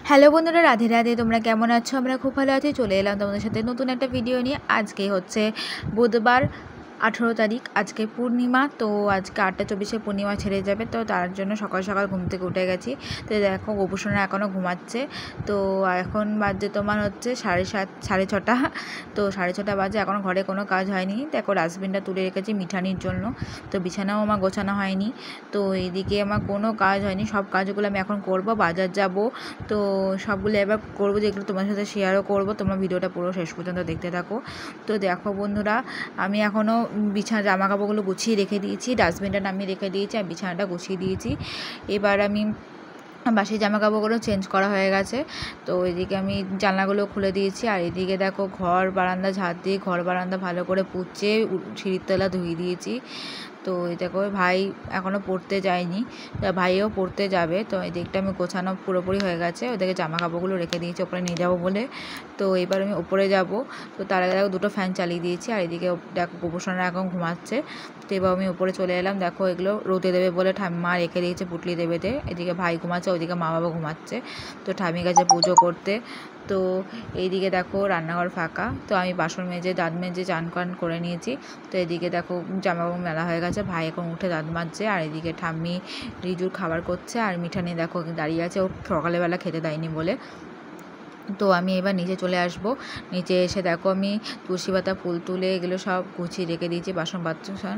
Hello বন্ধুরা, রাধে রাধে। তোমরা কেমন আছো? আমরা খুব ভালো আছি। চলে এলাম তোমাদের সাথে নতুন একটা ভিডিও নিয়ে। আজকে হচ্ছে বুধবার 18 তারিখ। আজকে পূর্ণিমা। তো আজকে 8:24 পূর্ণিমা ছেড়ে যাবে। তো তার জন্য সকাল সকাল ঘুম থেকে উঠে গেছি। তো দেখো গোপুসোনা এখনও ঘুমাচ্ছে। তো এখন বাজে তোমার হচ্ছে 7:30 6:30। তো 6:30 বাজে, এখনও ঘরে কোনো কাজ হয়নি। দেখো ডাস্টবিনটা তুলে রেখেছি মিঠানির জন্য। তো বিছানাও আমার গোছানো হয়নি। তো এইদিকে আমার কোনো কাজ হয়নি, সব কাজগুলো আমি এখন করব। বাজার যাব, তো সবগুলো এবার করবো, যেগুলো তোমার সাথে শেয়ারও করব। তোমরা ভিডিওটা পুরো শেষ পর্যন্ত দেখতে থাকো। তো দেখো বন্ধুরা, আমি এখনও জামা কাপড়গুলো গুছিয়ে রেখে দিয়েছি, ডাস্টবিনটা নামিয়ে রেখে দিয়েছি আর বিছানাটা গুছিয়ে দিয়েছি। এবার আমি বাসি জামা কাপড়গুলো চেঞ্জ করা হয়ে গেছে। তো এদিকে আমি জানলাগুলো খুলে দিয়েছি। আর এদিকে দেখো ঘর বারান্দা ঝাড় দিয়ে ঘর বারান্দা ভালো করে পুছে সিঁড়ির তলা ধুয়ে দিয়েছি। তো এই দেখো ভাই এখনও পড়তে যায়নি, ভাইও পড়তে যাবে। তো এই দিকটা আমি গোছানো পুরোপুরি হয়ে গেছে। ওদেরকে জামা কাপড়গুলো রেখে দিয়েছি ওপরে নিয়ে যাবো বলে। তো এবার আমি ওপরে যাব। তো তার আগে দেখো দুটো ফ্যান চালিয়ে দিয়েছি। আর এদিকে দেখো গোপুসোনা এখন ঘুমাচ্ছে। তো এবার আমি উপরে চলে এলাম। দেখো এগুলো রোদে দেবে বলে ঠাম্মা রেখে দিয়েছে পুটলি দেবেতে। এদিকে ভাই ঘুমাচ্ছে, ওইদিকে মা বাবা ঘুমাচ্ছে। তো ঠামি গেছে পুজো করতে। তো এইদিকে দেখো রান্নাঘর ফাঁকা। তো আমি বাসন মেজে দাঁত মেজে চান কান করে নিয়েছি। তো এদিকে দেখো জামা কাপড় মেলা হয়ে গেছে। ভাই এখন উঠে দাঁত মাজছে। আর এদিকে ঠাম্মি রিজুর খাবার করছে। আর মিঠানি দেখো দাঁড়িয়ে আছে, ও সকালবেলা খেতে দেয়নি বলে। তো আমি এবার নিচে চলে আসব। নিচে এসে দেখো আমি তুলসী পাতা ফুল তুলে এগুলো সব গুছিয়ে রেখে দিয়েছি, বাসন বাসন।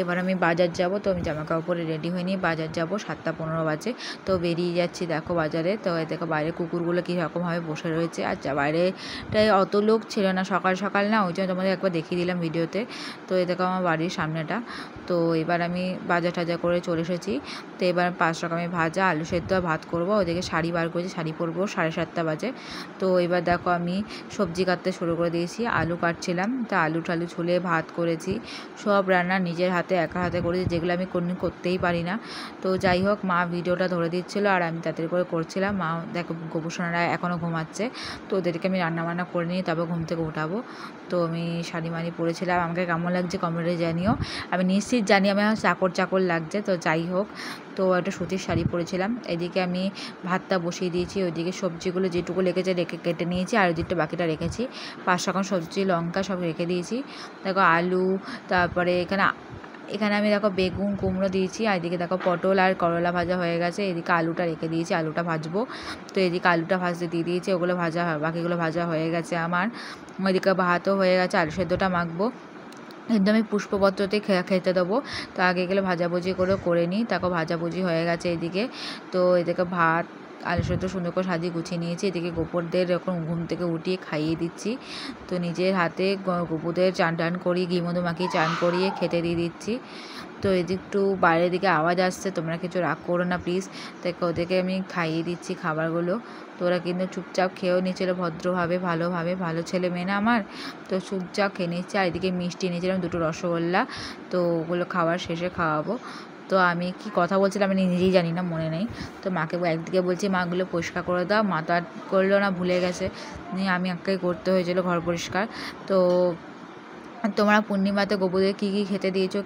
এবার আমি বাজার যাব। তো আমি জামা কাপড় পরে রেডি হয়ে নিয়ে বাজার যাব। 7:15 বাজে। তো বেরিয়ে যাচ্ছি দেখো বাজারে। তো দেখো বাইরে কুকুরগুলো কীরকমভাবে বসে রয়েছে। আর বাইরেটায় অত লোক ছিল না, সকাল সকাল না, ওই জন্য তোমাদের একবার দেখিয়ে দিলাম ভিডিওতে। তো এই দেখো আমার বাড়ির সামনেটা। তো এবার আমি বাজার টাজার করে চলে এসেছি। তো এবার 5 রকমের ভাজা, আলু সেদ্ধ আর ভাত করবো। ওইদিকে শাড়ি বার করেছি, শাড়ি পরবো। 7:30 বাজে। তো এবার দেখো আমি সবজি কাটতে শুরু করে দিয়েছি। আলু কাটছিলাম। তা আলু টালু ছুলে ভাত করেছি। সব রান্না নিজের হাতে একা হাতে করেছি, যেগুলো আমি কোনদিন করতেই পারি না। তো যাই হোক, মা ভিডিওটা ধরে দিচ্ছিলো আর আমি তাড়াতাড়ি করে করছিলাম। মা দেখো গোপুসোনারা এখনও ঘুমাচ্ছে। তো ওদেরকে আমি রান্নাবান্না করে নিয়ে তবে ঘুম থেকে উঠাবো। তো আমি শাড়ি মাড়ি পরেছিলাম। আমাকে কেমন লাগছে কমেন্টে জানিও। আমি নিশ্চিত জানি আমি চাকর চাকর লাগছে। তো যাই হোক, তো একটা সুতির শাড়ি পরেছিলাম। এদিকে আমি ভাতটা বসিয়ে দিয়েছি। ওইদিকে সবজিগুলো যেটুকু লেগেছে কেটে নিয়েছি। আর ওইদিকটা বাকিটা রেখেছি। 5 রকম সবজি লঙ্কা সব রেখে দিয়েছি। দেখো আলু, তারপরে এখানে আমি দেখো বেগুন কুমড়ো দিয়েছি। আর এদিকে দেখো পটল আর করলা ভাজা হয়ে গেছে। এদিকে আলুটা রেখে দিয়েছি, আলুটা ভাজবো। তো এদিকে আলুটা ভাজতে দিয়ে দিয়েছি, ওগুলো ভাজা বাকিগুলো ভাজা হয়ে গেছে আমার। ওইদিকে ভাতও হয়ে গেছে, আলু সেদ্ধটা মাখবো। কিন্তু আমি পুষ্পপত্রতে খেতে দেবো। তো আগে এগুলো ভাজাভুজি করে নিই। তারপর ভাজাভুজি হয়ে গেছে এদিকে। তো এদিকে ভাত আলু সেদ্ধ সুন্দর করে সাজিয়ে গুছিয়ে নিয়েছি। এদিকে গোপুরদের এখন ঘুম থেকে উঠিয়ে খাইয়ে দিচ্ছি। তো নিজের হাতে গোপুরদের চান টান করিয়ে ঘি মধু মাখিয়ে চান করিয়ে খেতে দিয়ে দিচ্ছি। তো এদিকে একটু বাইরের দিকে আওয়াজ আসছে, তোমরা কিছু রাগ করো না প্লিজ। তাই ওদেরকে আমি খাইয়ে দিচ্ছি খাবারগুলো। তো ওরা কিন্তু চুপচাপ খেয়েও নিচ্ছিল ভদ্রভাবে, ভালোভাবে। ভালো ছেলে মেয়ে না আমার। তো চুপচাপ খেয়ে নিচ্ছে। আর এদিকে মিষ্টি নিয়েছিলাম 2টো রসগোল্লা। তো ওগুলো খাওয়ার শেষে খাওয়াবো। তো আমি কি কথা বলছিলাম আমি নিজেই জানি না, মনে নেই। তো মাকে একদিকে বলছি মাগুলো পরিষ্কার করে দাও, মা তো আর করলো না, ভুলে গেছে। নিয়ে আমি একাই করতে হয়েছিল ঘর পরিষ্কার। তো তোমরা পূর্ণিমাতে গোপুদের কী কী খেতে দিয়েছো,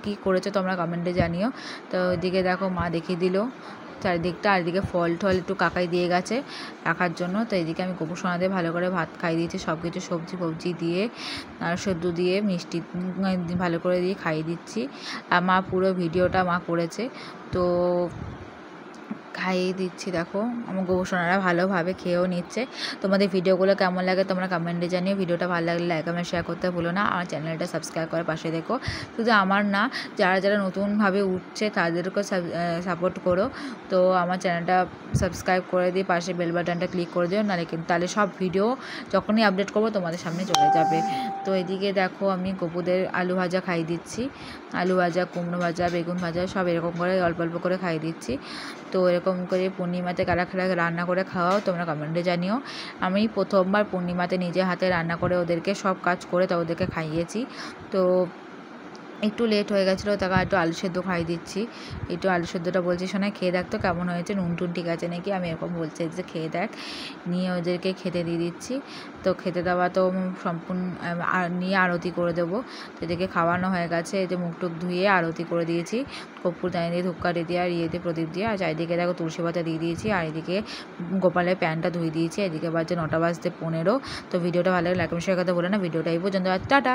কী করেছো তোমরা কমেন্টে জানিও। তো ওইদিকে দেখো মা দেখিয়ে দিল চারিদিকটা। আর এদিকে ফল টল একটু কাকাই দিয়ে গেছে রাখার জন্য। তো এদিকে আমি গোপুসোনাদের ভালো করে ভাত খাইয়ে দিয়েছি, সব কিছু সবজি ফবজি দিয়ে আর সেদ্ধ দিয়ে মিষ্টি ভালো করে দিয়ে খাইয়ে দিচ্ছি। আর মা পুরো ভিডিওটা মা করেছে। তো খাইয়ে দিচ্ছি। দেখো আমার গোপুসোনারা ভালোভাবে খেয়েও নিচ্ছে। তোমাদের ভিডিওগুলো কেমন লাগে তোমরা কমেন্টে জানিও। ভিডিওটা ভালো লাগলে লাইক কমেন্ট শেয়ার করতে ভুলো না। আমার চ্যানেলটা সাবস্ক্রাইব করে পাশে দেখো। শুধু আমার না, যারা যারা নতুনভাবে উঠছে তাদেরকেও সাপোর্ট করো। তো আমার চ্যানেলটা সাবস্ক্রাইব করে দিয়ে পাশে বেল বাটনটা ক্লিক করে দিও, তাহলে সব ভিডিও যখনই আপডেট করবো তোমাদের সামনে চলে যাবে। তো এদিকে দেখো আমি গোপুদের আলু ভাজা খাইয়ে দিচ্ছি। আলু ভাজা, কুমড়ো ভাজা, বেগুন ভাজা সব এরকম করে অল্প অল্প করে খাইয়ে দিচ্ছি। তো এরকম করে পূর্ণিমাতে কারা কারা রান্না করে খাওয়াও তোমরা কমেন্টে জানিও। আমি প্রথমবার পূর্ণিমাতে নিজে হাতে রান্না করে ওদেরকে সব কাজ করে ওদেরকে খাইয়েছি। তো একটু লেট হয়ে গেছিলো, তাকে একটু আলু সেদ্ধ খাইয়ে দিচ্ছি। একটু আলু সেদ্ধটা বলছি শোনা খেয়ে দেখ তো কেমন হয়েছে, নুন টুন ঠিক আছে নাকি, আমি এরকম বলছি যে খেয়ে দেখ। নিয়ে ওদেরকে খেতে দিয়ে দিচ্ছি। তো খেতে দেওয়া তো সম্পূর্ণ নিয়ে আরতি করে দেবো। তো এদিকে খাওয়ানো হয়ে গেছে, এই যে মুখ টুক ধুয়ে আরতি করে দিয়েছি, কর্পূর দানি দিয়ে ধূপকাঠি দিয়ে আর ইয়েতে প্রদীপ দিয়ে। আর চারিদিকে দেখো তুলসী পাতা দিয়ে দিয়েছি, আর এদিকে গোপালের প্যান্টটা ধুয়ে দিয়েছি। এদিকে বাজে 9টা বাজতে 15। তো ভিডিওটা ভালো লাগে লাইক শেয়ার করতে বলে না, ভিডিওটা এই পর্যন্ত। টাটা।